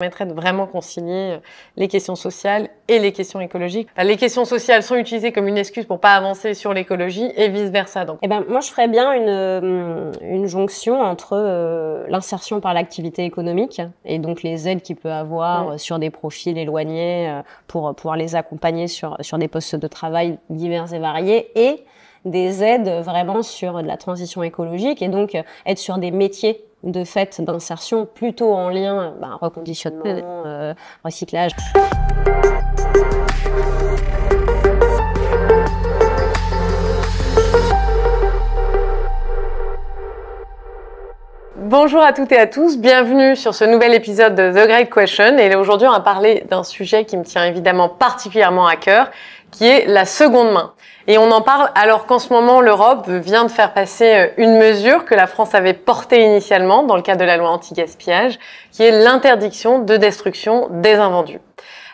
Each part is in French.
Permettrait de vraiment concilier les questions sociales et les questions écologiques. Les questions sociales sont utilisées comme une excuse pour pas avancer sur l'écologie et vice-versa. Donc, moi, je ferais bien une jonction entre l'insertion par l'activité économique et donc les aides qu'il peut avoir sur des profils éloignés pour pouvoir les accompagner sur des postes de travail divers et variés, et des aides vraiment sur de la transition écologique et donc être sur des métiers de fait d'insertion plutôt en lien reconditionnement, recyclage. Bonjour à toutes et à tous, bienvenue sur ce nouvel épisode de The Great Question. Et aujourd'hui, on va parler d'un sujet qui me tient évidemment particulièrement à cœur, qui est la seconde main. Et on en parle alors qu'en ce moment, l'Europe vient de faire passer une mesure que la France avait portée initialement dans le cadre de la loi anti-gaspillage, qui est l'interdiction de destruction des invendus.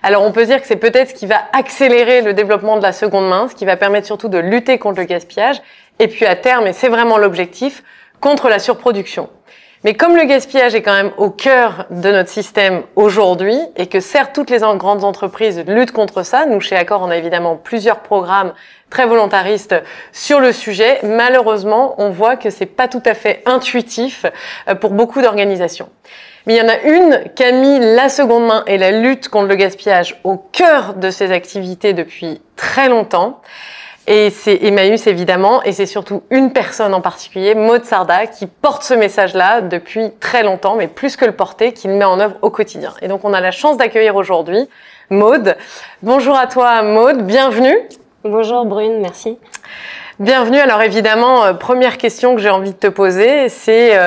Alors on peut dire que c'est peut-être ce qui va accélérer le développement de la seconde main, ce qui va permettre surtout de lutter contre le gaspillage, et puis à terme, et c'est vraiment l'objectif, contre la surproduction. Mais comme le gaspillage est quand même au cœur de notre système aujourd'hui, et que certes toutes les grandes entreprises luttent contre ça, nous chez Accor on a évidemment plusieurs programmes très volontaristes sur le sujet, malheureusement on voit que c'est pas tout à fait intuitif pour beaucoup d'organisations. Mais il y en a une qui a mis la seconde main et la lutte contre le gaspillage au cœur de ses activités depuis très longtemps. Et c'est Emmaüs évidemment, et c'est surtout une personne en particulier, Maud Sarda, qui porte ce message-là depuis très longtemps, mais plus que le porter, qui le met en œuvre au quotidien. Et donc on a la chance d'accueillir aujourd'hui Maud. Bonjour à toi Maud, bienvenue. Bonjour Brune, merci. Bienvenue. Alors évidemment, première question que j'ai envie de te poser, c'est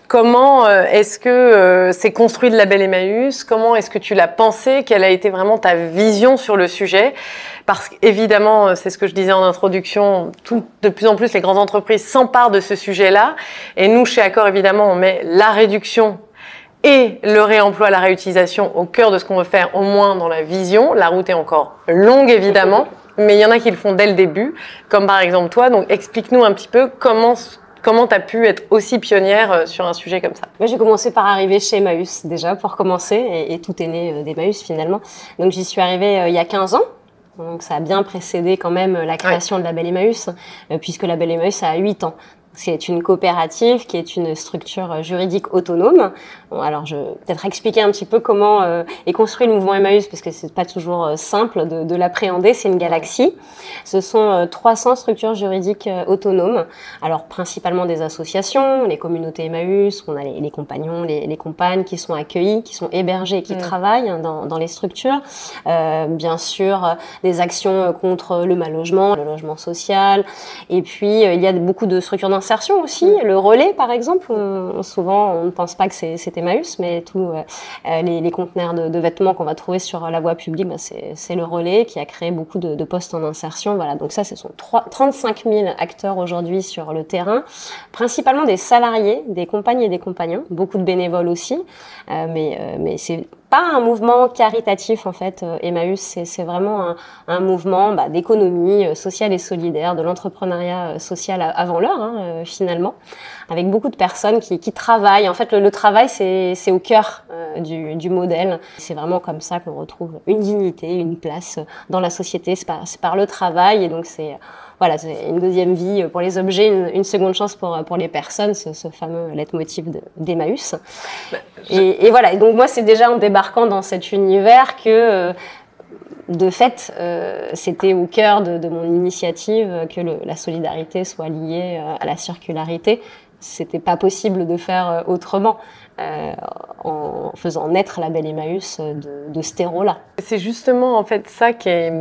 comment est-ce que c'est construit le label Emmaüs? Comment est-ce que tu l'as pensé? Quelle a été vraiment ta vision sur le sujet? Parce qu'évidemment, c'est ce que je disais en introduction, de plus en plus les grandes entreprises s'emparent de ce sujet-là. Et nous, chez Accor, évidemment, on met la réduction et le réemploi, la réutilisation au cœur de ce qu'on veut faire, au moins dans la vision. La route est encore longue, évidemment. Mais il y en a qui le font dès le début, comme par exemple toi. Donc, explique-nous un petit peu comment tu as pu être aussi pionnière sur un sujet comme ça. Moi, j'ai commencé par arriver chez Emmaüs, déjà, pour commencer. Et tout est né d'Emmaüs, finalement. Donc, j'y suis arrivée il y a 15 ans. Donc, ça a bien précédé quand même la création de Label Emmaüs, puisque Label Emmaüs a 8 ans. C'est une coopérative qui est une structure juridique autonome. Bon, alors, je vais peut-être expliquer un petit peu comment est construit le mouvement Emmaüs, parce que c'est pas toujours simple de l'appréhender. C'est une galaxie. Ce sont 300 structures juridiques autonomes. Alors, principalement des associations, les communautés Emmaüs, on a les compagnons, les compagnes qui sont accueillis, qui sont hébergés, qui travaillent dans les structures. Bien sûr, des actions contre le mal-logement, le logement social. Et puis, il y a beaucoup de structures d'insertion aussi. Le relais, par exemple, souvent on ne pense pas que c'est Emmaüs, mais tous les conteneurs de vêtements qu'on va trouver sur la voie publique, c'est le relais qui a créé beaucoup de postes en insertion. Voilà, donc ça, ce sont 35 000 acteurs aujourd'hui sur le terrain, principalement des salariés, des compagnes et des compagnons, beaucoup de bénévoles aussi, mais c'est pas un mouvement caritatif en fait. Emmaüs, c'est vraiment un mouvement d'économie sociale et solidaire, de l'entrepreneuriat social avant l'heure finalement, avec beaucoup de personnes qui travaillent. En fait, le travail c'est au cœur du modèle. C'est vraiment comme ça qu'on retrouve une dignité, une place dans la société. C'est par le travail, et donc c'est une deuxième vie pour les objets, une seconde chance pour les personnes, ce fameux leitmotiv d'Emmaüs. Et voilà, et donc moi c'est déjà en débarquant dans cet univers que de fait c'était au cœur de mon initiative que la solidarité soit liée à la circularité. C'était pas possible de faire autrement en faisant naître Label Emmaüs de ce terreau-là. C'est justement en fait ça qui est...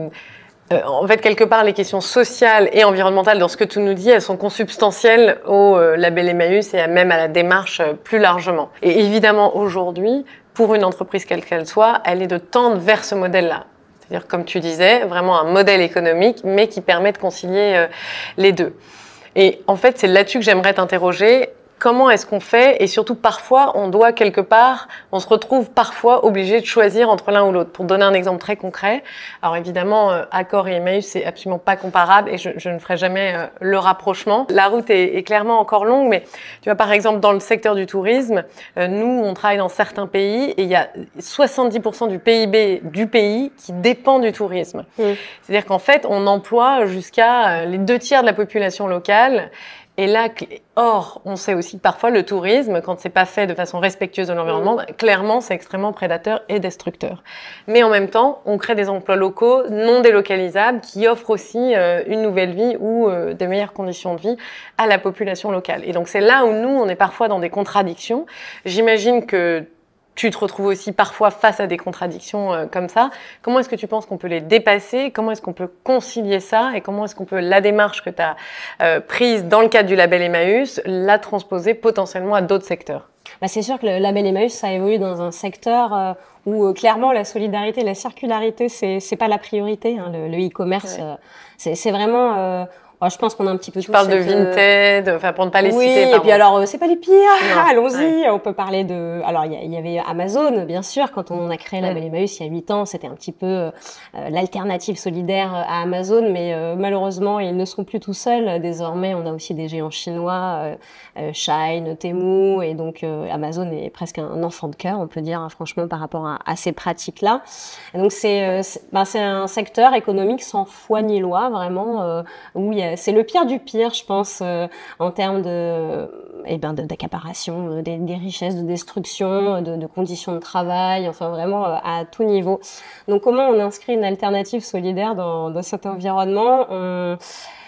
En fait, quelque part, les questions sociales et environnementales, dans ce que tu nous dis, elles sont consubstantielles au label Emmaüs et même à la démarche plus largement. Et évidemment, aujourd'hui, pour une entreprise quelle qu'elle soit, elle est de tendre vers ce modèle-là. C'est-à-dire, comme tu disais, vraiment un modèle économique, mais qui permet de concilier les deux. Et en fait, c'est là-dessus que j'aimerais t'interroger. Comment est-ce qu'on fait? Et surtout, parfois, on doit quelque part, on se retrouve parfois obligé de choisir entre l'un ou l'autre. Pour donner un exemple très concret, alors évidemment, Accor et Emmaüs, c'est absolument pas comparable et je ne ferai jamais le rapprochement. La route est clairement encore longue, mais tu vois, par exemple, dans le secteur du tourisme, nous, on travaille dans certains pays et il y a 70% du PIB du pays qui dépend du tourisme. C'est-à-dire qu'en fait, on emploie jusqu'à les 2 tiers de la population locale. Et là, or, on sait aussi que parfois le tourisme, quand c'est pas fait de façon respectueuse de l'environnement, clairement, c'est extrêmement prédateur et destructeur. Mais en même temps, on crée des emplois locaux non délocalisables qui offrent aussi une nouvelle vie ou des meilleures conditions de vie à la population locale. Et donc, c'est là où nous, on est parfois dans des contradictions. J'imagine que tu te retrouves aussi parfois face à des contradictions comme ça. Comment est-ce que tu penses qu'on peut les dépasser? Comment est-ce qu'on peut concilier ça? Et comment est-ce qu'on peut, la démarche que tu as prise dans le cadre du label Emmaüs, la transposer potentiellement à d'autres secteurs? C'est sûr que le label Emmaüs, ça évolue dans un secteur où clairement la solidarité, la circularité, c'est pas la priorité. Hein, le e-commerce, c'est vraiment... je pense qu'on a un petit peu Tu parles de Vinted, enfin pour ne pas les citer. Oui, et puis alors c'est pas les pires. Allons-y. On peut parler de. Alors il y avait Amazon, bien sûr. Quand on a créé Label Emmaüs il y a 8 ans, c'était un petit peu l'alternative solidaire à Amazon, mais malheureusement ils ne sont plus tout seuls. Désormais, on a aussi des géants chinois, Shein, Temu, et donc Amazon est presque un enfant de cœur, on peut dire, hein, franchement, par rapport à ces pratiques-là. Et donc c'est un secteur économique sans foi ni loi, vraiment, où c'est le pire du pire, je pense, en termes d'accaparation des richesses, de destruction, de conditions de travail, enfin vraiment à tout niveau. Donc comment on inscrit une alternative solidaire dans cet environnement?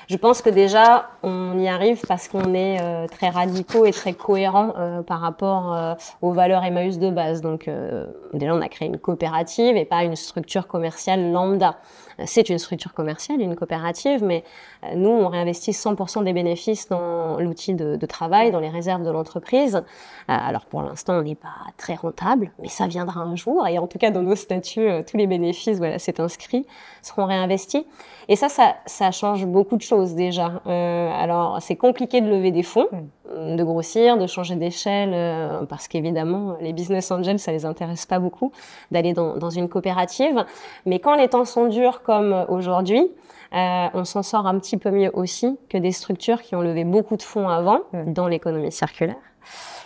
Je pense que déjà, on y arrive parce qu'on est très radicaux et très cohérents par rapport aux valeurs Emmaüs de base. Donc déjà, on a créé une coopérative et pas une structure commerciale lambda. C'est une structure commerciale, une coopérative, mais nous, on réinvestit 100% des bénéfices dans l'outil de travail, dans les réserves de l'entreprise. Alors pour l'instant, on n'est pas très rentable, mais ça viendra un jour. Et en tout cas, dans nos statuts, tous les bénéfices, voilà, c'est inscrit, seront réinvestis. Et ça change beaucoup de choses déjà. Alors, c'est compliqué de lever des fonds, de grossir, de changer d'échelle, parce qu'évidemment, les business angels, ça les intéresse pas beaucoup d'aller dans une coopérative. Mais quand les temps sont durs comme aujourd'hui, on s'en sort un petit peu mieux aussi que des structures qui ont levé beaucoup de fonds avant dans l'économie circulaire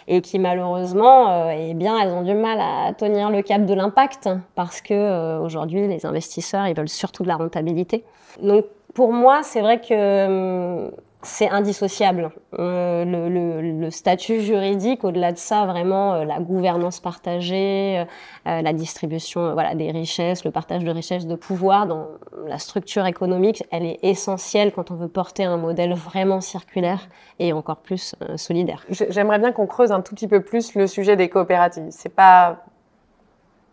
et qui malheureusement, elles ont du mal à tenir le cap de l'impact parce que aujourd'hui, les investisseurs, ils veulent surtout de la rentabilité. Donc pour moi, c'est vrai que c'est indissociable. Le statut juridique, au-delà de ça, vraiment la gouvernance partagée, la distribution, voilà, des richesses, le partage de richesses, de pouvoir dans la structure économique, elle est essentielle quand on veut porter un modèle vraiment circulaire et encore plus solidaire. J'aimerais bien qu'on creuse un tout petit peu plus le sujet des coopératives. C'est pas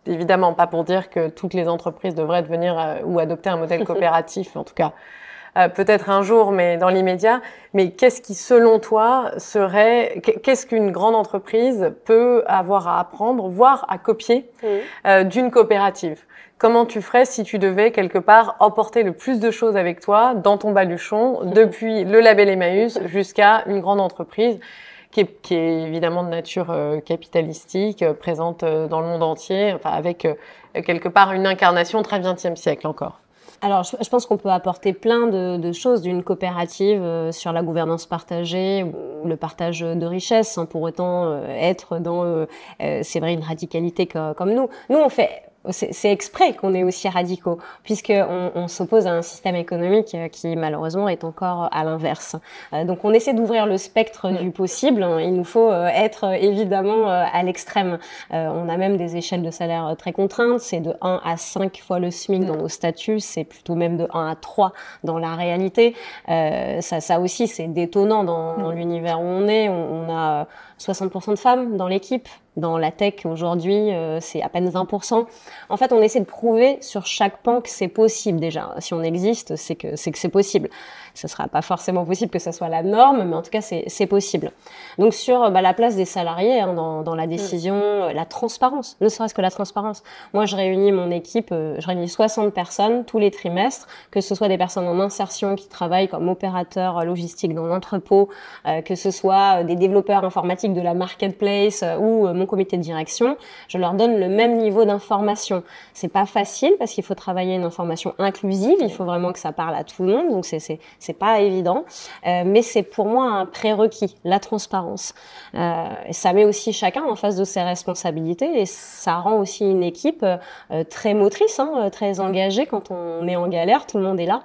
évidemment pas pour dire que toutes les entreprises devraient devenir ou adopter un modèle coopératif, en tout cas. Peut-être un jour, mais dans l'immédiat. Mais qu'est-ce qui, selon toi, qu'est-ce qu'une grande entreprise peut avoir à apprendre, voire à copier d'une coopérative? Comment tu ferais si tu devais, quelque part, emporter le plus de choses avec toi dans ton baluchon, depuis le label Emmaüs jusqu'à une grande entreprise qui est évidemment de nature capitalistique, présente dans le monde entier, enfin, avec quelque part une incarnation très XXe siècle encore? Alors, je pense qu'on peut apporter plein de choses d'une coopérative sur la gouvernance partagée ou le partage de richesses, sans pour autant être dans, c'est vrai, une radicalité comme nous. Nous, on fait... C'est exprès qu'on est aussi radicaux, puisqu'on s'oppose à un système économique qui, malheureusement, est encore à l'inverse. Donc, on essaie d'ouvrir le spectre du possible. Il nous faut être, évidemment, à l'extrême. On a même des échelles de salaire très contraintes. C'est de 1 à 5 fois le SMIC dans nos statuts. C'est plutôt même de 1 à 3 dans la réalité. Ça aussi, c'est détonnant dans l'univers où on est. On a 60% de femmes dans l'équipe. Dans la tech, aujourd'hui, c'est à peine 20%. En fait, on essaie de prouver sur chaque pan que c'est possible déjà. Si on existe, c'est que c'est possible. ce sera pas forcément possible que ça soit la norme, mais en tout cas, c'est possible. Donc, sur la place des salariés hein, dans la décision, la transparence, ne serait-ce que la transparence. Moi, je réunis mon équipe, je réunis 60 personnes tous les trimestres, que ce soit des personnes en insertion qui travaillent comme opérateurs logistiques dans l'entrepôt, que ce soit des développeurs informatiques de la marketplace ou mon comité de direction. Je leur donne le même niveau d'information. C'est pas facile parce qu'il faut travailler une information inclusive, il faut vraiment que ça parle à tout le monde, donc c'est pas évident, mais c'est pour moi un prérequis, la transparence. Et ça met aussi chacun en face de ses responsabilités et ça rend aussi une équipe très motrice, hein, très engagée quand on est en galère, tout le monde est là.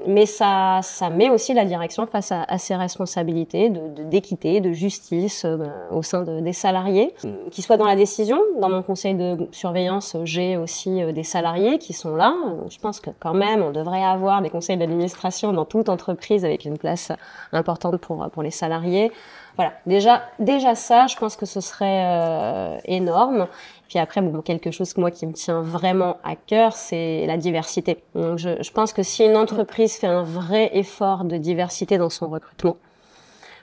Mais ça met aussi la direction face à ses responsabilités d'équité, de justice au sein des salariés, qu'ils soient dans la décision. Dans mon conseil de surveillance, j'ai aussi des salariés qui sont là. Je pense que quand même, on devrait avoir des conseils d'administration dans toute entreprise avec une place importante pour les salariés. Voilà, déjà ça, je pense que ce serait énorme. Puis après, quelque chose moi qui me tient vraiment à cœur, c'est la diversité. Donc je pense que si une entreprise fait un vrai effort de diversité dans son recrutement,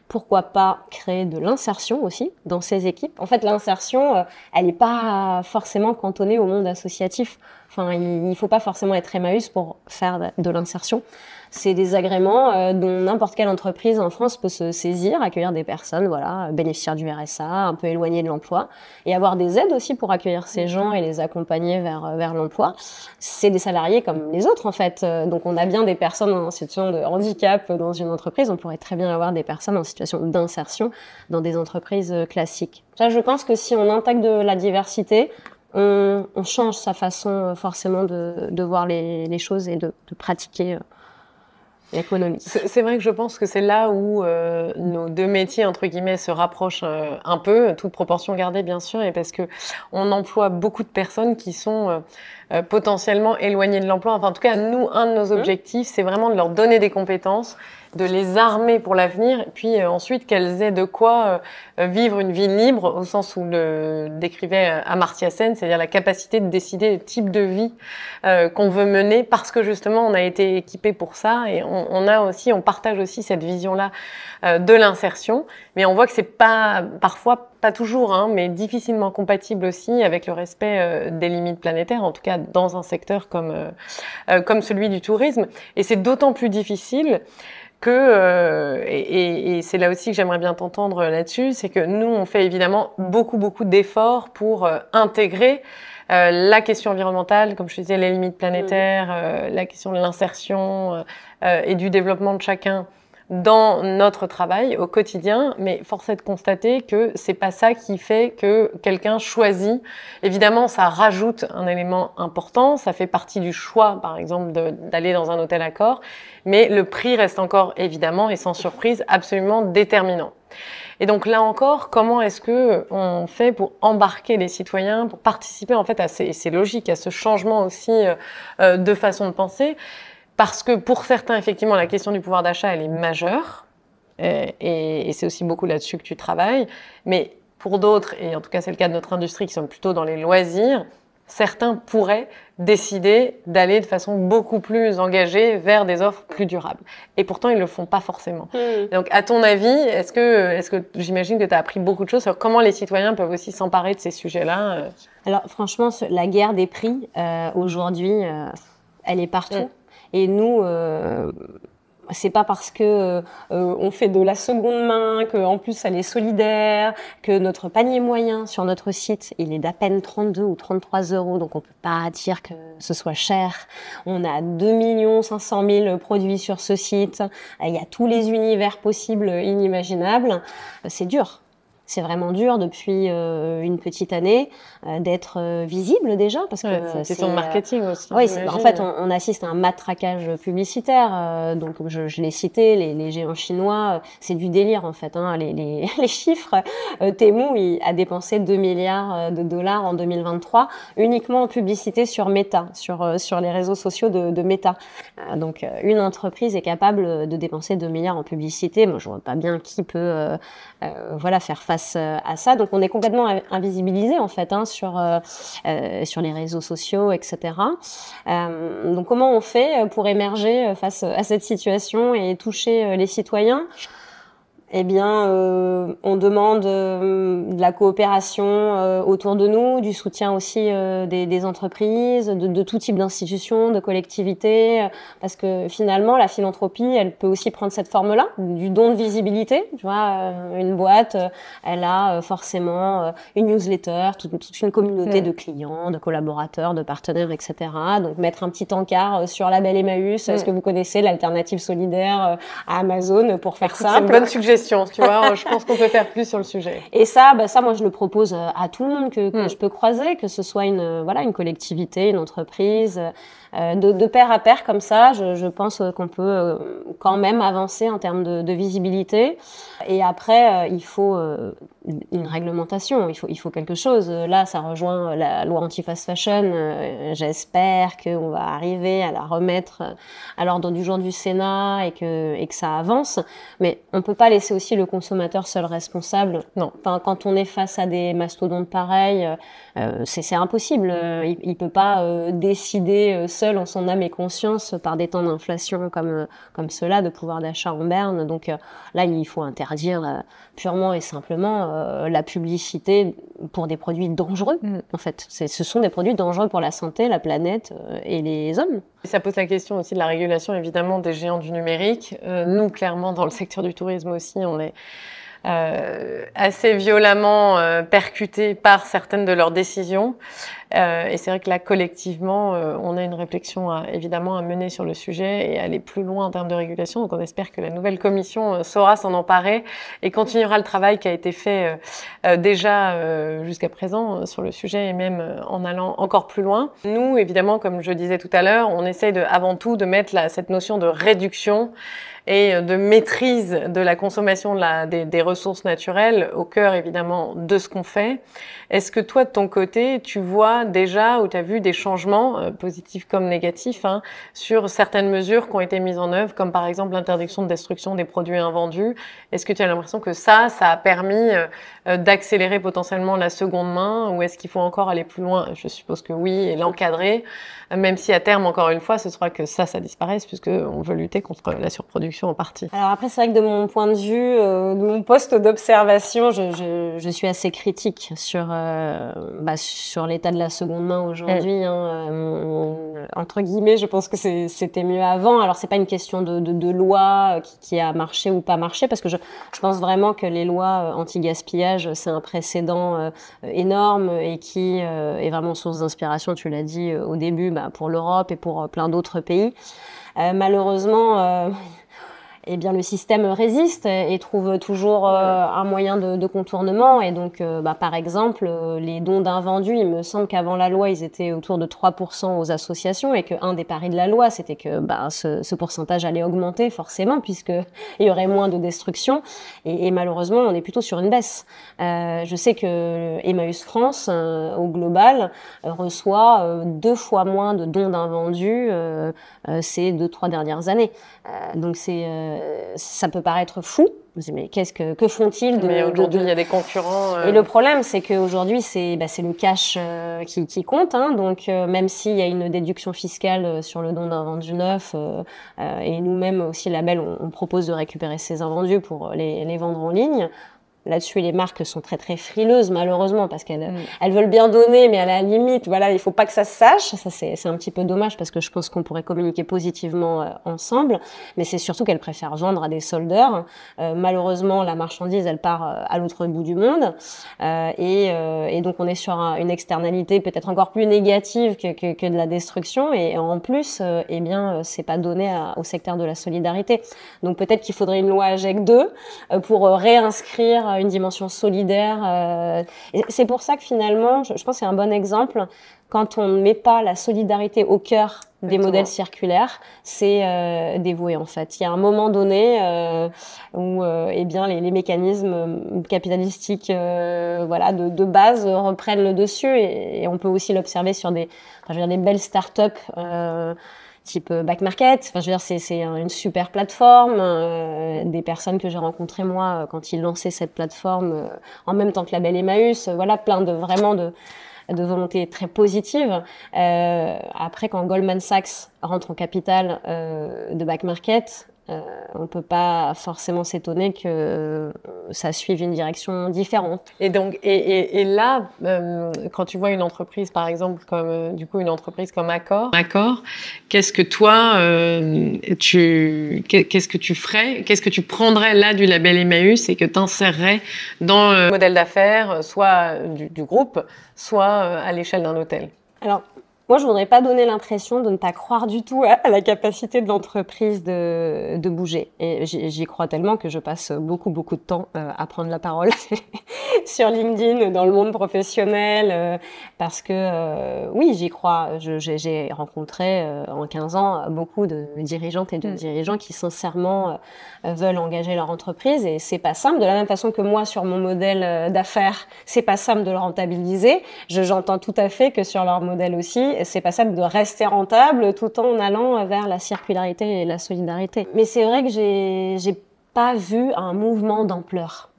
pourquoi pas créer de l'insertion aussi dans ses équipes. En fait, l'insertion, elle n'est pas forcément cantonnée au monde associatif. Enfin, il faut pas forcément être Emmaüs pour faire de l'insertion. C'est des agréments dont n'importe quelle entreprise en France peut se saisir, accueillir des personnes, voilà, bénéficiaires du RSA, un peu éloignées de l'emploi, et avoir des aides aussi pour accueillir ces gens et les accompagner vers l'emploi. C'est des salariés comme les autres en fait. Donc on a bien des personnes en situation de handicap dans une entreprise, on pourrait très bien avoir des personnes en situation d'insertion dans des entreprises classiques. Ça, je pense que si on intègre de la diversité, on change sa façon forcément de voir les choses et de pratiquer l'économie. C'est vrai que je pense que c'est là où nos deux métiers entre guillemets se rapprochent un peu, toute proportion gardée bien sûr, et parce que on emploie beaucoup de personnes qui sont potentiellement éloignées de l'emploi. Enfin, en tout cas, nous, un de nos objectifs, c'est vraiment de leur donner des compétences, de les armer pour l'avenir, et puis ensuite qu'elles aient de quoi vivre une vie libre, au sens où le décrivait Amartya Sen, c'est-à-dire la capacité de décider le type de vie qu'on veut mener, parce que justement on a été équipé pour ça, et on partage aussi cette vision-là de l'insertion, mais on voit que c'est parfois pas toujours, hein, mais difficilement compatible aussi avec le respect des limites planétaires, en tout cas dans un secteur comme celui du tourisme, et c'est d'autant plus difficile que et c'est là aussi que j'aimerais bien t'entendre là-dessus, c'est que nous on fait évidemment beaucoup d'efforts pour intégrer la question environnementale, comme je disais, les limites planétaires, la question de l'insertion et du développement de chacun dans notre travail au quotidien, mais force est de constater que c'est pas ça qui fait que quelqu'un choisit. Évidemment, ça rajoute un élément important, ça fait partie du choix, par exemple, d'aller dans un hôtel Accor, mais le prix reste encore, évidemment, et sans surprise, absolument déterminant. Et donc là encore, comment est-ce que on fait pour embarquer les citoyens, pour participer en fait c'est logique, à ce changement aussi de façon de penser? Parce que pour certains, effectivement, la question du pouvoir d'achat, elle est majeure. Et c'est aussi beaucoup là-dessus que tu travailles. Mais pour d'autres, et en tout cas c'est le cas de notre industrie qui sont plutôt dans les loisirs, certains pourraient décider d'aller de façon beaucoup plus engagée vers des offres plus durables. Et pourtant, ils ne le font pas forcément. Donc, à ton avis, est-ce que j'imagine que tu as appris beaucoup de choses sur comment les citoyens peuvent aussi s'emparer de ces sujets-là Alors, franchement, la guerre des prix, aujourd'hui, elle est partout. Et nous, c'est pas parce que on fait de la seconde main, que en plus elle est solidaire, que notre panier moyen sur notre site, il est d'à peine 32 ou 33 €, donc on peut pas dire que ce soit cher. On a 2 500 000 produits sur ce site. Il y a tous les univers possibles, inimaginables. C'est dur. C'est vraiment dur depuis une petite année d'être visible déjà, parce que c'est ton marketing aussi. Oui, en fait, on assiste à un matraquage publicitaire. Donc, je l'ai cité, les géants chinois, c'est du délire en fait. Hein, les chiffres. Temu il a dépensé 2 milliards de dollars en 2023 uniquement en publicité sur Meta, sur les réseaux sociaux de Meta. Donc, une entreprise est capable de dépenser 2 milliards en publicité. Moi, je vois pas bien qui peut, faire face face à ça. Donc on est complètement invisibilisé en fait sur les réseaux sociaux, etc. Donc comment on fait pour émerger face à cette situation et toucher les citoyens? Eh bien, on demande de la coopération autour de nous, du soutien aussi des entreprises, de tout type d'institutions, de collectivités, parce que finalement, la philanthropie, elle peut aussi prendre cette forme-là, du don de visibilité. Tu vois, une boîte, elle a forcément une newsletter, toute une communauté de clients, de collaborateurs, de partenaires, etc. Donc, mettre un petit encart sur Label Emmaüs. Est-ce que vous connaissez l'alternative solidaire à Amazon, pour faire simple? C'est une bonne suggestion. Tu vois, je pense qu'on peut faire plus sur le sujet. Et ça, moi, je le propose à tout le monde que je peux croiser, que ce soit une collectivité, une entreprise, de pair à pair comme ça. Je pense qu'on peut quand même avancer en termes de visibilité. Et après, il faut une réglementation, il faut quelque chose. Là, ça rejoint la loi anti-fast fashion. J'espère qu'on va arriver à la remettre à l'ordre du jour du Sénat et que ça avance. Mais on peut pas laisser aussi le consommateur seul responsable. Non. Enfin, quand on est face à des mastodontes pareils, c'est impossible. Il peut pas décider seul en son âme et conscience par des temps d'inflation comme cela, de pouvoir d'achat en berne. Donc là, il faut interdire purement et simplement la publicité pour des produits dangereux. En fait, ce sont des produits dangereux pour la santé, la planète et les hommes. Et ça pose la question aussi de la régulation, évidemment, des géants du numérique. Nous, clairement, dans le secteur du tourisme aussi, on est assez violemment percutés par certaines de leurs décisions. Et c'est vrai que là, collectivement, on a une réflexion évidemment à mener sur le sujet et aller plus loin en termes de régulation. Donc on espère que la nouvelle commission saura s'en emparer et continuera le travail qui a été fait déjà jusqu'à présent sur le sujet et même en allant encore plus loin. Nous, évidemment, comme je disais tout à l'heure, on essaye avant tout de mettre cette notion de réduction et de maîtrise de la consommation des ressources naturelles au cœur, évidemment, de ce qu'on fait. Est-ce que toi, de ton côté, tu vois déjà ou tu as vu des changements, positifs comme négatifs, sur certaines mesures qui ont été mises en œuvre, comme par exemple l'interdiction de destruction des produits invendus? Est-ce que tu as l'impression que ça a permis d'accélérer potentiellement la seconde main, ou est-ce qu'il faut encore aller plus loin? Je suppose que oui, et l'encadrer, même si à terme, encore une fois, ce sera que ça disparaisse, puisqu'on veut lutter contre la surproduction en partie. Alors après, c'est vrai que de mon point de vue, de mon poste d'observation, je suis assez critique sur l'état de la seconde main aujourd'hui. Entre guillemets, je pense que c'était mieux avant. Alors c'est pas une question de loi qui a marché ou pas marché, parce que je pense vraiment que les lois anti-gaspillage, c'est un précédent énorme et qui est vraiment source d'inspiration, tu l'as dit au début, pour l'Europe et pour plein d'autres pays. Malheureusement, eh bien, le système résiste et trouve toujours un moyen de contournement. Et donc, par exemple, les dons d'invendus, il me semble qu'avant la loi, ils étaient autour de 3% aux associations, et qu'un des paris de la loi, c'était que ce pourcentage allait augmenter forcément, puisqu'il y aurait moins de destruction. Et malheureusement, on est plutôt sur une baisse. Je sais que Emmaüs France, au global, reçoit 2 fois moins de dons d'invendus ces 2-3 dernières années. Donc ça peut paraître fou, mais que font-ils Mais aujourd'hui, il y a des concurrents. Et le problème, c'est qu'aujourd'hui, c'est le cash qui compte. Donc même s'il y a une déduction fiscale sur le don d'invendu neuf, et nous-mêmes aussi, Label, on propose de récupérer ces invendus pour les vendre en ligne. Là-dessus, les marques sont très très frileuses, malheureusement, parce qu'elles veulent bien donner, mais à la limite, voilà, il faut pas que ça se sache. Ça, c'est un petit peu dommage, parce que je pense qu'on pourrait communiquer positivement ensemble. Mais c'est surtout qu'elles préfèrent vendre à des soldeurs. Malheureusement, la marchandise, elle part à l'autre bout du monde, et donc on est sur une externalité peut-être encore plus négative que de la destruction. Et en plus, c'est pas donné au secteur de la solidarité. Donc peut-être qu'il faudrait une loi AGEC 2 pour réinscrire une dimension solidaire. Et c'est pour ça que finalement, je pense que c'est un bon exemple, quand on ne met pas la solidarité au cœur des modèles circulaires, c'est dévoué en fait. Il y a un moment donné où les mécanismes capitalistiques de base reprennent le dessus, et on peut aussi l'observer sur des belles start-up type back market. Enfin, je veux dire, c'est une super plateforme. Des personnes que j'ai rencontrées moi quand ils lançaient cette plateforme en même temps que Label Emmaüs. Voilà, plein de volonté très positive. Après, quand Goldman Sachs rentre en capital de back market, on peut pas forcément s'étonner que ça suive une direction différente. Et donc, et là, quand tu vois une entreprise, par exemple, comme du coup une entreprise comme Accor, qu'est-ce que toi, qu'est-ce que tu ferais, qu'est-ce que tu prendrais là du label Emmaüs et que tu insérerais dans le modèle d'affaires, soit du groupe, soit à l'échelle d'un hôtel? Alors, moi, je voudrais pas donner l'impression de ne pas croire du tout à la capacité de l'entreprise de bouger. Et j'y crois tellement que je passe beaucoup de temps à prendre la parole sur LinkedIn, dans le monde professionnel, parce que oui, j'y crois. J'ai rencontré en 15 ans beaucoup de dirigeantes et de dirigeants qui sincèrement veulent engager leur entreprise, et c'est pas simple. De la même façon que moi, sur mon modèle d'affaires, c'est pas simple de le rentabiliser. J'entends tout à fait que sur leur modèle aussi, c'est pas simple de rester rentable tout en allant vers la circularité et la solidarité. Mais c'est vrai que j'ai pas vu un mouvement d'ampleur.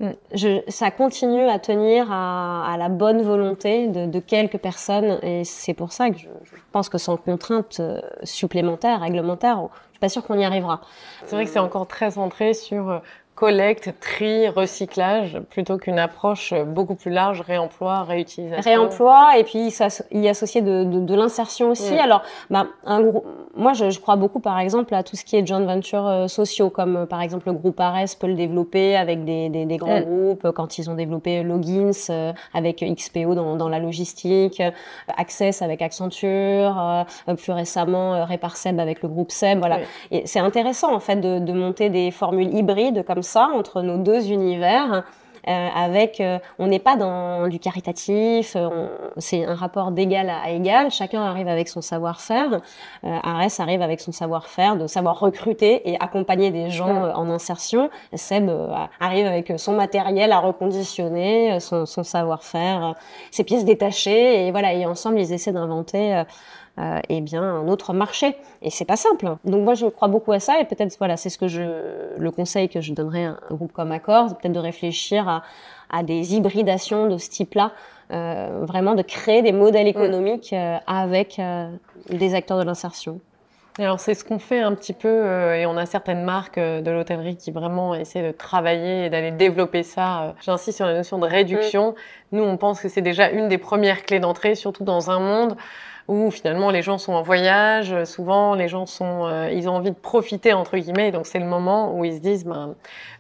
Ça continue à tenir à la bonne volonté de quelques personnes, et c'est pour ça que je pense que sans contrainte supplémentaire, réglementaire, je suis pas sûre qu'on y arrivera. C'est vrai que c'est encore très centré sur collecte, tri, recyclage, plutôt qu'une approche beaucoup plus large, réemploi, réutilisation. Réemploi, et puis y associer de l'insertion aussi. Alors, moi, je crois beaucoup, par exemple, à tout ce qui est joint venture sociaux, comme par exemple le groupe Ares peut le développer avec des grands groupes, quand ils ont développé Logins avec XPO dans la logistique, Access avec Accenture, plus récemment Réparseb avec le groupe Seb. Voilà. Et c'est intéressant en fait de monter des formules hybrides comme ça entre nos deux univers. On n'est pas dans du caritatif, c'est un rapport d'égal à égal, chacun arrive avec son savoir-faire. Ares arrive avec son savoir-faire de savoir recruter et accompagner des gens en insertion. Seb arrive avec son matériel à reconditionner, son savoir-faire, ses pièces détachées, et voilà, et ensemble ils essaient d'inventer eh bien un autre marché, et c'est pas simple. Donc moi je crois beaucoup à ça, et peut-être voilà, c'est le conseil que je donnerais à un groupe comme Accor, c'est peut-être de réfléchir à des hybridations de ce type-là, vraiment de créer des modèles économiques avec des acteurs de l'insertion. Alors c'est ce qu'on fait un petit peu, et on a certaines marques de l'hôtellerie qui vraiment essaient de travailler et d'aller développer ça. J'insiste sur la notion de réduction. Nous on pense que c'est déjà une des premières clés d'entrée, surtout dans un monde où finalement les gens sont en voyage, souvent les gens ils ont envie de profiter entre guillemets, donc c'est le moment où ils se disent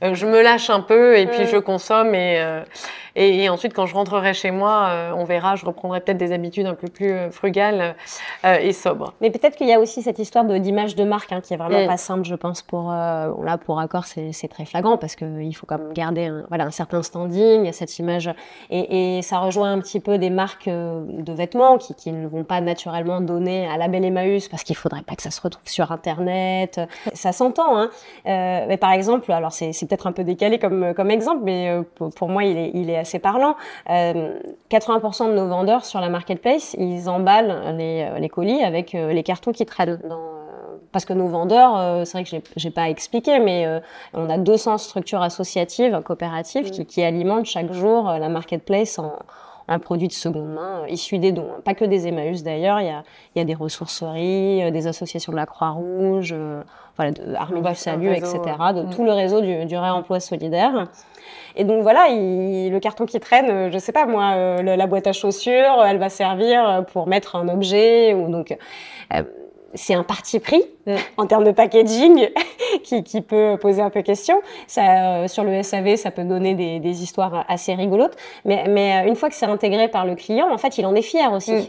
je me lâche un peu et puis je consomme, et ensuite quand je rentrerai chez moi, on verra, je reprendrai peut-être des habitudes un peu plus frugales et sobres. Mais peut-être qu'il y a aussi cette histoire d'image de marque qui est vraiment pas simple, je pense, pour Accor, c'est très flagrant parce que il faut quand même garder un certain standing, il y a cette image, et ça rejoint un petit peu des marques de vêtements qui ne vont pas naturellement donner à Label Emmaüs parce qu'il faudrait pas que ça se retrouve sur internet. Ça s'entend, mais par exemple, alors c'est peut-être un peu décalé comme exemple, mais pour moi il est assez parlant. 80% de nos vendeurs sur la marketplace, ils emballent les colis avec les cartons qui traînent parce que nos vendeurs, c'est vrai que j'ai pas expliqué, mais on a 200 structures associatives, coopératives qui alimentent chaque jour la marketplace en produits de seconde main issus des dons. Pas que des Emmaüs d'ailleurs, il y a des ressourceries, des associations de la Croix-Rouge, de Armée du Salut, etc., de tout le réseau du réemploi solidaire. Et donc voilà, le carton qui traîne, je sais pas moi, la boîte à chaussures, elle va servir pour mettre un objet, ou donc c'est un parti pris en termes de packaging qui peut poser un peu question. Ça, sur le SAV, ça peut donner des histoires assez rigolotes. Mais une fois que c'est intégré par le client, en fait, il en est fier aussi.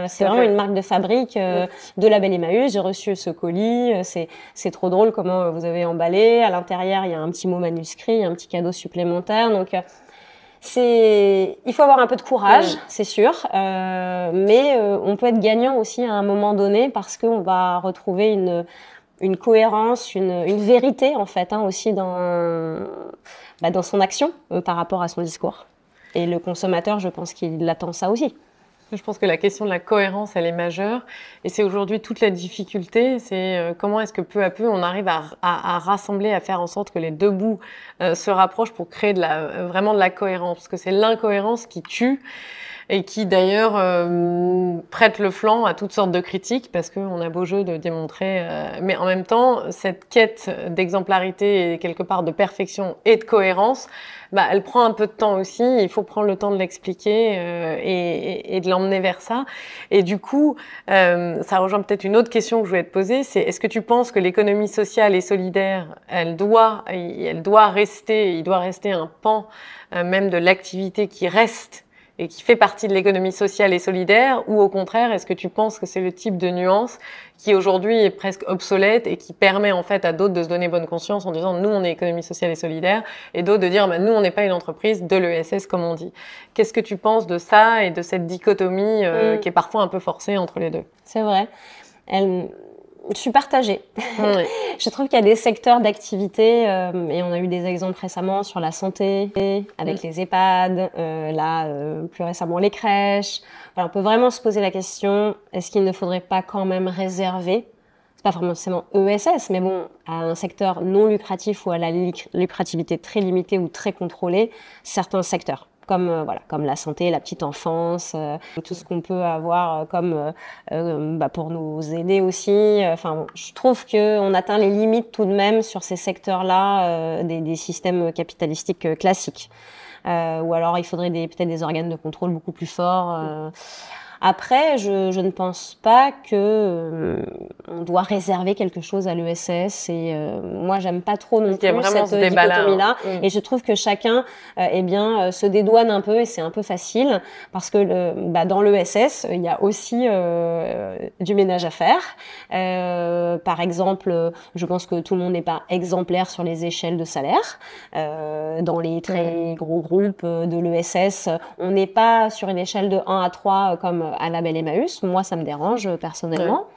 C'est vraiment une marque de fabrique de Label Emmaüs. J'ai reçu ce colis. C'est trop drôle comment vous avez emballé. À l'intérieur, il y a un petit mot manuscrit, un petit cadeau supplémentaire. Donc il faut avoir un peu de courage, c'est sûr, mais on peut être gagnant aussi à un moment donné parce qu'on va retrouver une cohérence, une vérité en fait, aussi dans son action par rapport à son discours. Et le consommateur, je pense qu'il attend ça aussi. Je pense que la question de la cohérence, elle est majeure. Et c'est aujourd'hui toute la difficulté, c'est comment est-ce que peu à peu on arrive à rassembler, à faire en sorte que les deux bouts se rapprochent pour créer vraiment de la cohérence. Parce que c'est l'incohérence qui tue et qui d'ailleurs prête le flanc à toutes sortes de critiques parce qu'on a beau jeu de démontrer. Mais en même temps, cette quête d'exemplarité et quelque part de perfection et de cohérence, elle prend un peu de temps aussi. Il faut prendre le temps de l'expliquer et de l'emmener vers ça. Et du coup, ça rejoint peut-être une autre question que je voulais te poser, c'est est-ce que tu penses que l'économie sociale et solidaire, il doit rester un pan même de l'activité qui reste et qui fait partie de l'économie sociale et solidaire, ou au contraire, est-ce que tu penses que c'est le type de nuance qui aujourd'hui est presque obsolète et qui permet en fait à d'autres de se donner bonne conscience en disant nous on est économie sociale et solidaire, et d'autres de dire nous on n'est pas une entreprise de l'ESS comme on dit. Qu'est-ce que tu penses de ça et de cette dichotomie qui est parfois un peu forcée entre les deux? C'est vrai. Je suis partagée. Oui. Je trouve qu'il y a des secteurs d'activité, et on a eu des exemples récemment sur la santé, avec les EHPAD, plus récemment les crèches. Voilà, on peut vraiment se poser la question, est-ce qu'il ne faudrait pas quand même réserver, c'est pas forcément ESS, mais bon, à un secteur non lucratif ou à la lucrativité très limitée ou très contrôlée, certains secteurs. Comme la santé, la petite enfance, tout ce qu'on peut avoir pour nos aînés aussi. Je trouve que on atteint les limites tout de même sur ces secteurs-là des systèmes capitalistiques classiques. Ou alors il faudrait peut-être des organes de contrôle beaucoup plus forts. Après, je ne pense pas que on doit réserver quelque chose à l'ESS et moi j'aime pas trop non plus cette dichotomie-là et je trouve que chacun se dédouane un peu et c'est un peu facile parce que dans l'ESS il y a aussi du ménage à faire. Par exemple, je pense que tout le monde n'est pas exemplaire sur les échelles de salaire. Dans les très gros groupes de l'ESS, on n'est pas sur une échelle de 1 à 3 comme à Label Emmaüs. Moi, ça me dérange personnellement.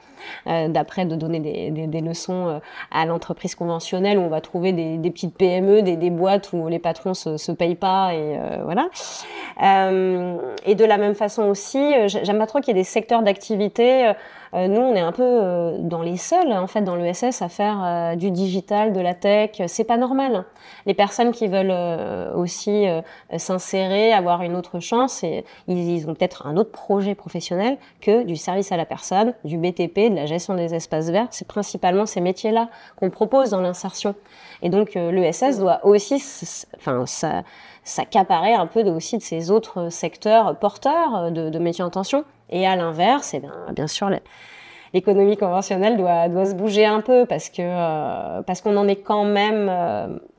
D'après de donner des leçons à l'entreprise conventionnelle où on va trouver des petites PME, des boîtes où les patrons se payent pas et voilà. Et de la même façon aussi, j'aime pas trop qu'il y ait des secteurs d'activité. Nous, on est un peu dans les seuls, en fait, dans l'ESS à faire du digital, de la tech. C'est pas normal. Les personnes qui veulent aussi s'insérer, avoir une autre chance, ils ont peut-être un autre projet professionnel que du service à la personne, du BTP, de la gestion des espaces verts. C'est principalement ces métiers-là qu'on propose dans l'insertion. Et donc, l'ESS doit aussi s'accaparer un peu aussi de ces autres secteurs porteurs de métiers en tension. Et à l'inverse, bien sûr, l'économie conventionnelle doit se bouger un peu parce qu'on en est quand même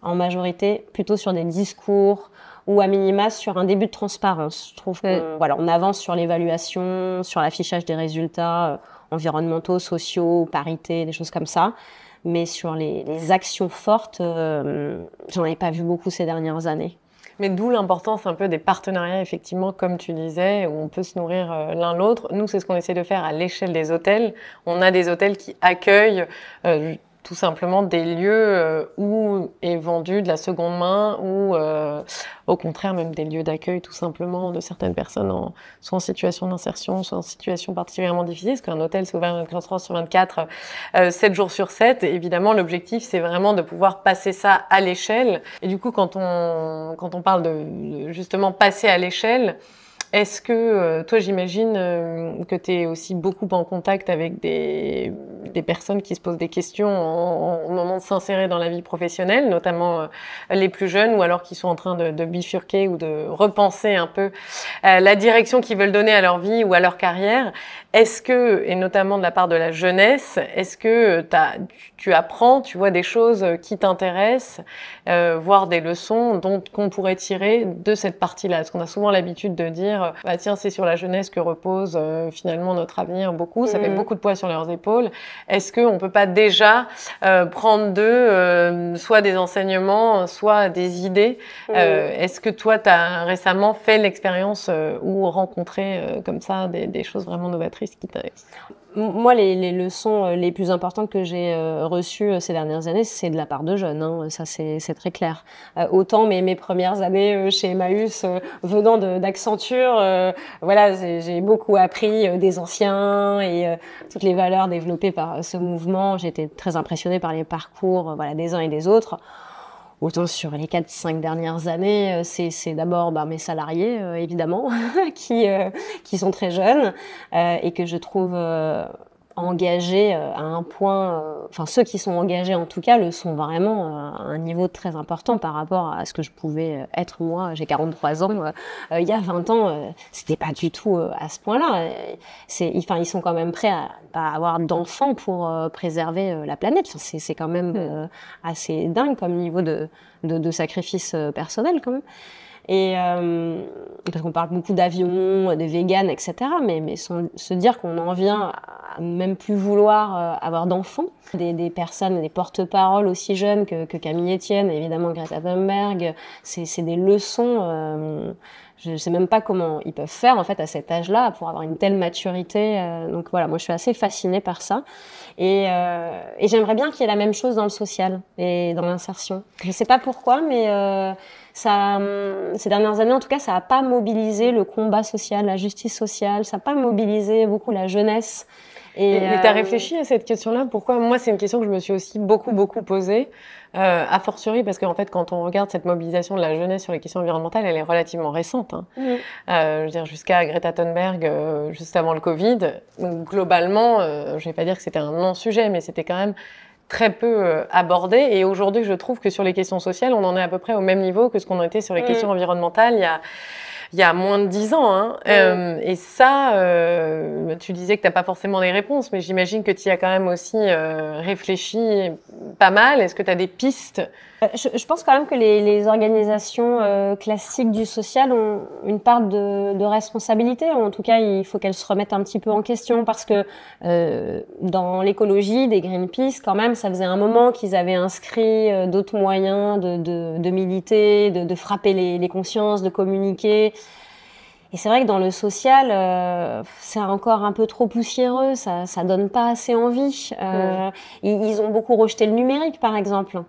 en majorité plutôt sur des discours ou à minima sur un début de transparence. Je trouve on avance sur l'évaluation, sur l'affichage des résultats environnementaux, sociaux, parité, des choses comme ça. Mais sur les actions fortes, j'en ai pas vu beaucoup ces dernières années. Mais d'où l'importance un peu des partenariats, effectivement, comme tu disais, où on peut se nourrir l'un l'autre. Nous, c'est ce qu'on essaie de faire à l'échelle des hôtels. On a des hôtels qui accueillent tout simplement des lieux où est vendue de la seconde main ou au contraire même des lieux d'accueil tout simplement de certaines personnes soit en situation d'insertion, soit en situation particulièrement difficile, parce qu'un hôtel c'est ouvert 24 heures sur 24, 7 jours sur 7. Et évidemment, l'objectif c'est vraiment de pouvoir passer ça à l'échelle. Et du coup, quand on parle de justement passer à l'échelle, est-ce que, toi, j'imagine que tu es aussi beaucoup en contact avec des personnes qui se posent des questions au moment de s'insérer dans la vie professionnelle, notamment les plus jeunes, ou alors qui sont en train de bifurquer ou de repenser un peu la direction qu'ils veulent donner à leur vie ou à leur carrière. Est-ce que, et notamment de la part de la jeunesse, est-ce que tu apprends, tu vois des choses qui t'intéressent, voire des leçons qu'on pourrait tirer de cette partie-là? Parce qu'on a souvent l'habitude de dire tiens, c'est sur la jeunesse que repose finalement notre avenir beaucoup, ça fait beaucoup de poids sur leurs épaules. est-ce qu'on peut pas déjà prendre d'eux soit des enseignements, soit des idées? Est-ce que toi, tu as récemment fait l'expérience ou rencontré comme ça des choses vraiment novatrices qui t'intéressent? Moi, les leçons les plus importantes que j'ai reçues ces dernières années, c'est de la part de jeunes, hein. Ça, c'est très clair. Autant mes premières années chez Emmaüs, venant d'Accenture, voilà, j'ai beaucoup appris des anciens et toutes les valeurs développées par ce mouvement. J'ai été très impressionnée par les parcours, voilà, des uns et des autres. Autant sur les 4-5 dernières années, c'est d'abord mes salariés, évidemment, qui sont très jeunes et que je trouve engagés à un point. Enfin, ceux qui sont engagés, en tout cas, le sont vraiment à un niveau très important par rapport à ce que je pouvais être moi. J'ai 43 ans. Il y a 20 ans, c'était pas du tout à ce point-là. Ils sont quand même prêts à avoir d'enfants pour préserver la planète. Enfin, c'est quand même assez dingue comme niveau de sacrifice personnel quand même. Et parce qu'on parle beaucoup d'avions, des véganes, etc. Mais se dire qu'on en vient à même plus vouloir avoir d'enfants, des personnes, des porte-paroles aussi jeunes que Camille Etienne, évidemment Greta Thunberg, c'est des leçons. Je sais même pas comment ils peuvent faire en fait à cet âge-là pour avoir une telle maturité. Donc voilà, moi je suis assez fascinée par ça. Et j'aimerais bien qu'il y ait la même chose dans le social et dans l'insertion. Je sais pas pourquoi, mais ça, ces dernières années, en tout cas, ça a pas mobilisé le combat social, la justice sociale. Ça a pas mobilisé beaucoup la jeunesse. Mais t'as réfléchi à cette question-là? Pourquoi? Moi, c'est une question que je me suis aussi beaucoup posée. A fortiori, parce qu'en fait, quand on regarde cette mobilisation de la jeunesse sur les questions environnementales, elle est relativement récente. Hein. Je veux dire, jusqu'à Greta Thunberg, juste avant le Covid, globalement, je vais pas dire que c'était un non-sujet, mais c'était quand même très peu abordé. Et aujourd'hui, je trouve que sur les questions sociales, on en est à peu près au même niveau que ce qu'on était sur les questions environnementales il y a moins de 10 ans. Hein. Et ça, tu disais que tu n'as pas forcément les réponses, mais j'imagine que tu y as quand même aussi réfléchi pas mal. Est-ce que tu as des pistes? Je pense quand même que les organisations classiques du social ont une part de responsabilité. En tout cas, il faut qu'elles se remettent un petit peu en question parce que dans l'écologie des Greenpeace, quand même, ça faisait un moment qu'ils avaient inscrit d'autres moyens de militer, de frapper les consciences, de communiquer. Et c'est vrai que dans le social, c'est encore un peu trop poussiéreux, ça donne pas assez envie. Ils ont beaucoup rejeté le numérique, par exemple.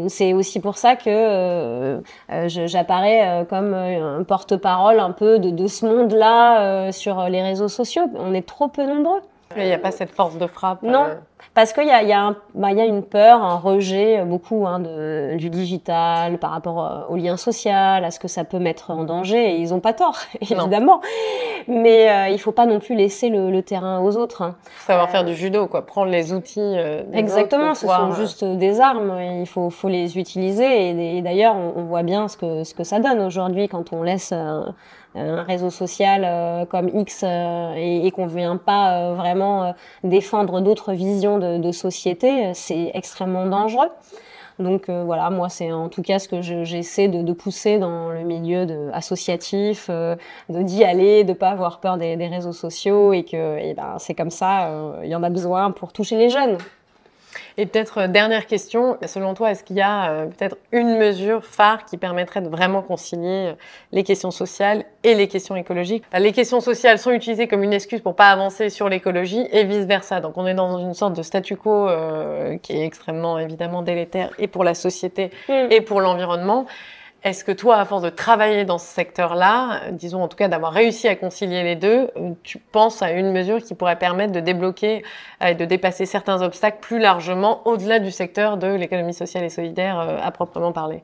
C'est aussi pour ça que j'apparais comme un porte-parole un peu de ce monde-là sur les réseaux sociaux. On est trop peu nombreux. Il n'y a pas cette force de frappe. Non, parce qu'il y a une peur, un rejet beaucoup du digital par rapport au lien social, à ce que ça peut mettre en danger. Et ils ont pas tort, évidemment. Mais il faut pas non plus laisser le terrain aux autres. Hein. Savoir faire du judo, quoi. Prendre les outils. Exactement, ce sont juste des armes. Il faut les utiliser. Et d'ailleurs, on voit bien ce que ça donne aujourd'hui quand on laisse un réseau social comme X et qu'on vient pas vraiment défendre d'autres visions de société, c'est extrêmement dangereux. Donc voilà, moi c'est en tout cas ce que j'essaie de pousser dans le milieu associatif, d'y aller, de pas avoir peur des réseaux sociaux et que c'est comme ça, il y en a besoin pour toucher les jeunes. Et peut-être dernière question, selon toi, est-ce qu'il y a peut-être une mesure phare qui permettrait de vraiment concilier les questions sociales et les questions écologiques? Les questions sociales sont utilisées comme une excuse pour pas avancer sur l'écologie et vice-versa. Donc on est dans une sorte de statu quo qui est extrêmement évidemment délétère et pour la société et pour l'environnement. Est-ce que toi, à force de travailler dans ce secteur-là, disons en tout cas d'avoir réussi à concilier les deux, tu penses à une mesure qui pourrait permettre de débloquer et de dépasser certains obstacles plus largement au-delà du secteur de l'économie sociale et solidaire à proprement parler?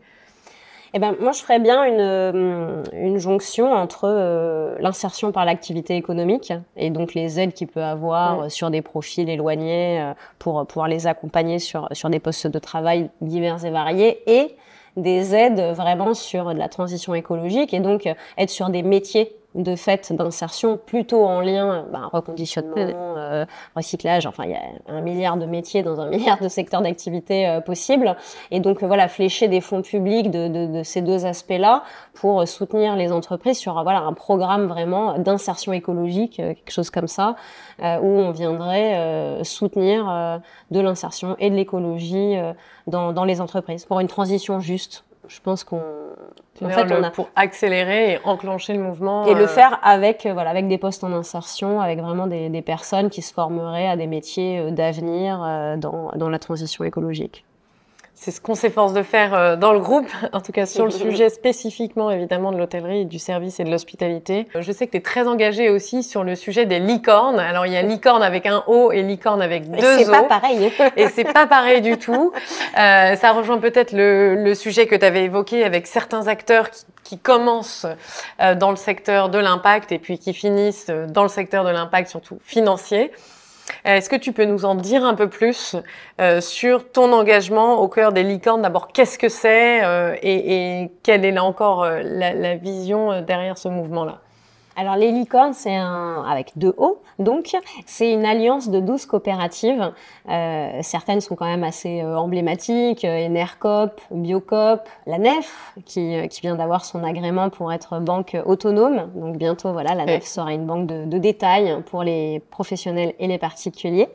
Moi, je ferais bien une jonction entre l'insertion par l'activité économique et donc les aides qu'il peut avoir sur des profils éloignés pour pouvoir les accompagner sur des postes de travail divers et variés et des aides vraiment sur de la transition écologique et donc être sur des métiers de fait d'insertion plutôt en lien, reconditionnement, recyclage. Enfin, il y a 1 milliard de métiers dans 1 milliard de secteurs d'activité possibles. Et donc voilà, flécher des fonds publics de ces deux aspects-là pour soutenir les entreprises sur un programme vraiment d'insertion écologique, quelque chose comme ça, où on viendrait soutenir de l'insertion et de l'écologie dans les entreprises pour une transition juste. Je pense pour accélérer et enclencher le mouvement et le faire avec des postes en insertion, avec vraiment des personnes qui se formeraient à des métiers d'avenir dans la transition écologique. C'est ce qu'on s'efforce de faire dans le groupe, en tout cas sur le sujet spécifiquement évidemment de l'hôtellerie, du service et de l'hospitalité. Je sais que tu es très engagée aussi sur le sujet des licornes. Alors il y a licorne avec un O et licorne avec 2 O. C'est pas pareil. Et c'est pas pareil du tout. Ça rejoint peut-être le sujet que tu avais évoqué avec certains acteurs qui commencent dans le secteur de l'impact et puis qui finissent dans le secteur de l'impact surtout financier. Est-ce que tu peux nous en dire un peu plus sur ton engagement au cœur des licornes? D'abord, qu'est-ce que c'est et quelle est là encore la vision derrière ce mouvement-là? Alors les licornes, c'est avec 2 O, donc c'est une alliance de 12 coopératives. Certaines sont quand même assez emblématiques, Enercoop, Biocoop, la Nef qui vient d'avoir son agrément pour être banque autonome. Donc bientôt, la Nef sera une banque de détail pour les professionnels et les particuliers.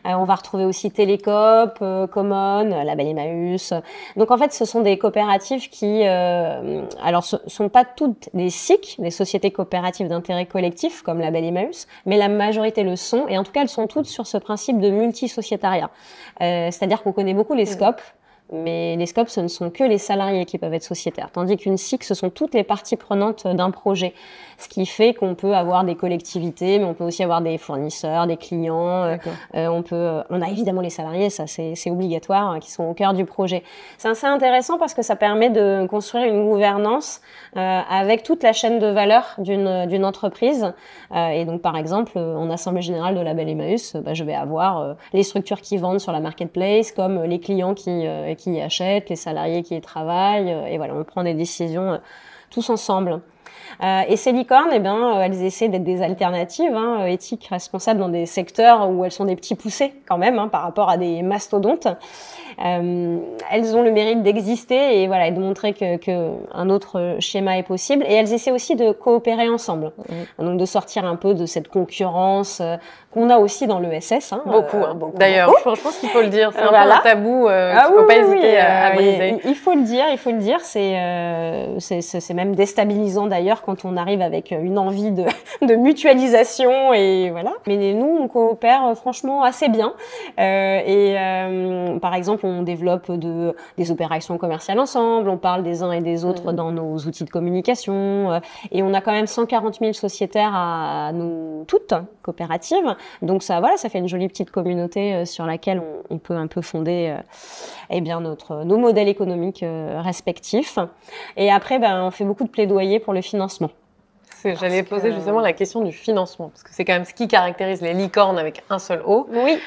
On va retrouver aussi Télécoop, Common, La Belle Emmaüs. Donc en fait, ce sont des coopératives qui, ce sont pas toutes des SIC, des sociétés coopératives d'intérêt collectif comme La Belle Emmaüs, mais la majorité le sont. Et en tout cas, elles sont toutes sur ce principe de multisociétariat. C'est-à-dire qu'on connaît beaucoup les SCOP. Mais les SCOP, ce ne sont que les salariés qui peuvent être sociétaires. Tandis qu'une SIC, ce sont toutes les parties prenantes d'un projet. Ce qui fait qu'on peut avoir des collectivités, mais on peut aussi avoir des fournisseurs, des clients. On a évidemment les salariés, ça c'est obligatoire, qui sont au cœur du projet. C'est assez intéressant parce que ça permet de construire une gouvernance avec toute la chaîne de valeur d'une entreprise. Et donc par exemple, en assemblée générale de La Belle Emmaüs, je vais avoir les structures qui vendent sur la marketplace, comme les clients qui y achètent, les salariés qui y travaillent. Et voilà, on prend des décisions tous ensemble. Et ces licornes, elles essaient d'être des alternatives éthiques, responsables dans des secteurs où elles sont des petits poussés quand même par rapport à des mastodontes. Elles ont le mérite d'exister et de montrer que un autre schéma est possible. Et elles essaient aussi de coopérer ensemble, donc de sortir un peu de cette concurrence qu'on a aussi dans l'ESS. Beaucoup. D'ailleurs, je pense qu'il faut le dire. C'est un peu un tabou qu'il ne faut pas hésiter à briser. Il faut le dire. C'est même déstabilisant d'ailleurs quand on arrive avec une envie de mutualisation et voilà. Mais nous, on coopère franchement assez bien. Par exemple, on développe des opérations commerciales ensemble. On parle des uns et des autres dans nos outils de communication. Et on a quand même 140 000 sociétaires à nous toutes coopératives. Donc ça fait une jolie petite communauté sur laquelle on peut un peu fonder nos modèles économiques respectifs. Et après, on fait beaucoup de plaidoyer pour le financement. J'allais poser justement la question du financement, parce que c'est quand même ce qui caractérise les licornes avec un seul O. Oui.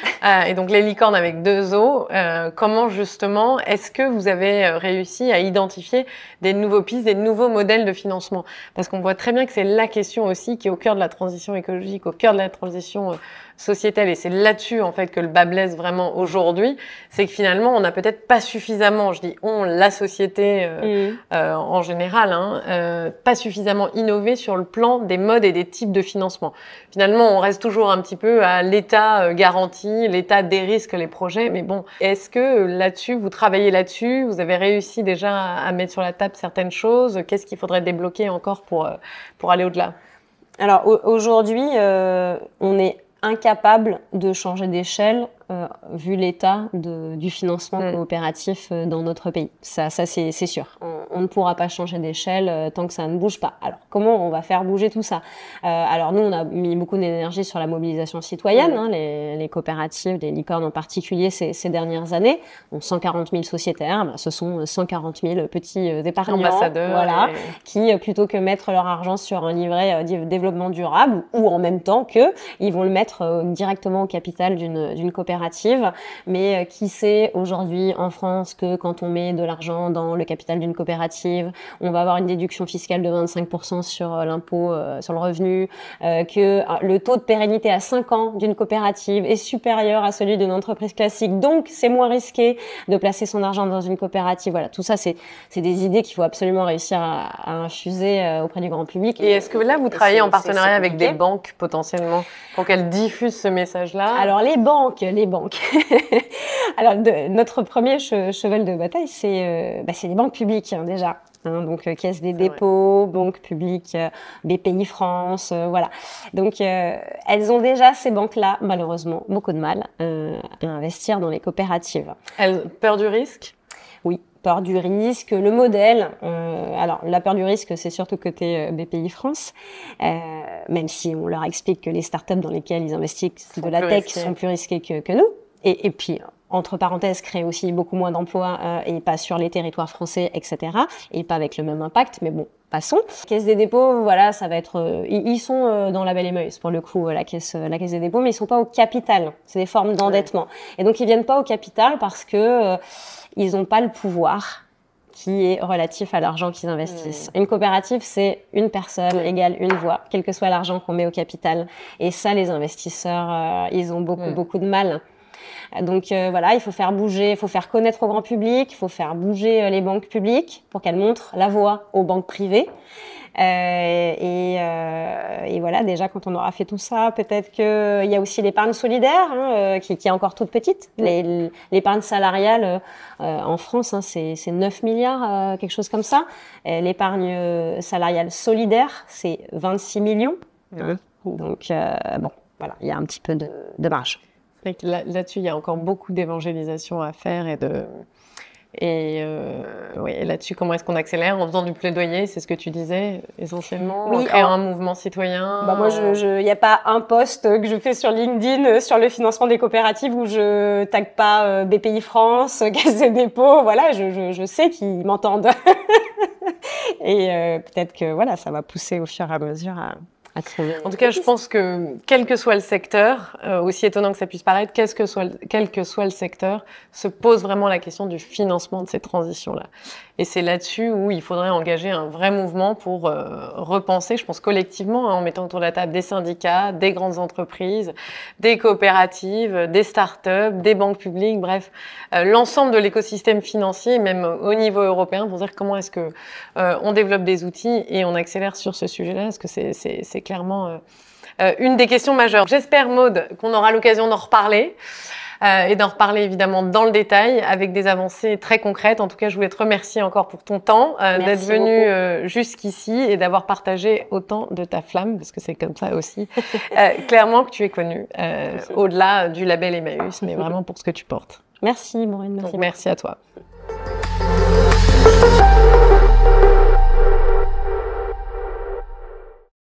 Et donc les licornes avec 2 O. Comment justement est-ce que vous avez réussi à identifier des nouveaux pistes, des nouveaux modèles de financement? Parce qu'on voit très bien que c'est la question aussi qui est au cœur de la transition écologique, au cœur de la transition sociétale, et c'est là-dessus en fait que le bas blesse vraiment aujourd'hui, c'est que finalement on n'a peut-être pas suffisamment, je dis on, la société en général, pas suffisamment innové sur le plan des modes et des types de financement. Finalement, on reste toujours un petit peu à l'État garantit, l'État dérisque les projets, mais bon, est-ce que là-dessus, vous travaillez là-dessus? Vous avez réussi déjà à mettre sur la table certaines choses? Qu'est-ce qu'il faudrait débloquer encore pour aller au-delà? Alors aujourd'hui, on est incapable de changer d'échelle vu l'état du financement coopératif dans notre pays. Ça c'est sûr. On ne pourra pas changer d'échelle tant que ça ne bouge pas. Alors, comment on va faire bouger tout ça? Alors, nous, on a mis beaucoup d'énergie sur la mobilisation citoyenne, les coopératives, les licornes en particulier ces dernières années. 140 000 sociétaires, ce sont 140 000 petits épargnants, ambassadeurs, qui, plutôt que mettre leur argent sur un livret développement durable, ou en même temps ils vont le mettre directement au capital d'une coopérative, mais qui sait aujourd'hui en France que quand on met de l'argent dans le capital d'une coopérative, coopérative, on va avoir une déduction fiscale de 25% sur l'impôt sur le revenu, que le taux de pérennité à 5 ans d'une coopérative est supérieur à celui d'une entreprise classique, donc c'est moins risqué de placer son argent dans une coopérative. Voilà, tout ça, c'est des idées qu'il faut absolument réussir à infuser auprès du grand public. Et est-ce que là, vous travaillez en partenariat avec des banques potentiellement pour qu'elles diffusent ce message-là? Alors les banques. Alors notre premier cheval de bataille, c'est les banques publiques déjà. Donc Caisse des dépôts, Banque publique, BPI France, voilà. Donc elles ont déjà, ces banques-là, malheureusement, beaucoup de mal à investir dans les coopératives. Elles peur du risque? Oui, peur du risque. Le modèle, alors la peur du risque, c'est surtout côté BPI France, même si on leur explique que les startups dans lesquelles ils investissent de la tech sont plus risquées que nous. Et puis, entre parenthèses, créer aussi beaucoup moins d'emplois et pas sur les territoires français, etc. Et pas avec le même impact, mais bon, passons. Caisse des dépôts, voilà, ça va être... ils sont dans Label Emmaüs, pour le coup, la caisse des dépôts, mais ils sont pas au capital. C'est des formes d'endettement. Ouais. Et donc, ils viennent pas au capital parce que ils ont pas le pouvoir qui est relatif à l'argent qu'ils investissent. Une coopérative, c'est une personne égale une voix, quel que soit l'argent qu'on met au capital. Et ça, les investisseurs, ils ont beaucoup de mal. Donc voilà, il faut faire bouger, il faut faire connaître au grand public, il faut faire bouger les banques publiques pour qu'elles montrent la voie aux banques privées. Et voilà, déjà quand on aura fait tout ça, peut-être qu'il y a aussi l'épargne solidaire qui est encore toute petite. L'épargne salariale en France, c'est 9 milliards, quelque chose comme ça. L'épargne salariale solidaire, c'est 26 millions. Donc bon, voilà, il y a un petit peu de marge. Là-dessus, il y a encore beaucoup d'évangélisation à faire oui, là-dessus, comment est-ce qu'on accélère? En faisant du plaidoyer, c'est ce que tu disais, essentiellement, oui, en créant un mouvement citoyen. Moi, il n'y a pas un post que je fais sur LinkedIn sur le financement des coopératives où je tague pas BPI France, Caisse des dépôts. Voilà, je sais qu'ils m'entendent. Et peut-être que voilà, ça va pousser au fur et à mesure à En tout cas, je pense que quel que soit le secteur, aussi étonnant que ça puisse paraître, quel que soit le secteur, se pose vraiment la question du financement de ces transitions-là. Et c'est là-dessus où il faudrait engager un vrai mouvement pour repenser, je pense collectivement, en mettant autour de la table des syndicats, des grandes entreprises, des coopératives, des startups, des banques publiques, bref, l'ensemble de l'écosystème financier, même au niveau européen, pour dire comment est-ce que on développe des outils et on accélère sur ce sujet-là, parce que c'est clairement une des questions majeures. J'espère, Maude, qu'on aura l'occasion d'en reparler. Et d'en reparler évidemment dans le détail avec des avancées très concrètes. En tout cas, je voulais te remercier encore pour ton temps, d'être venu jusqu'ici et d'avoir partagé autant de ta flamme, parce que c'est comme ça aussi, clairement que tu es connue, au-delà du label Emmaüs, mais vraiment pour ce que tu portes. Merci, Maureen. Merci à toi.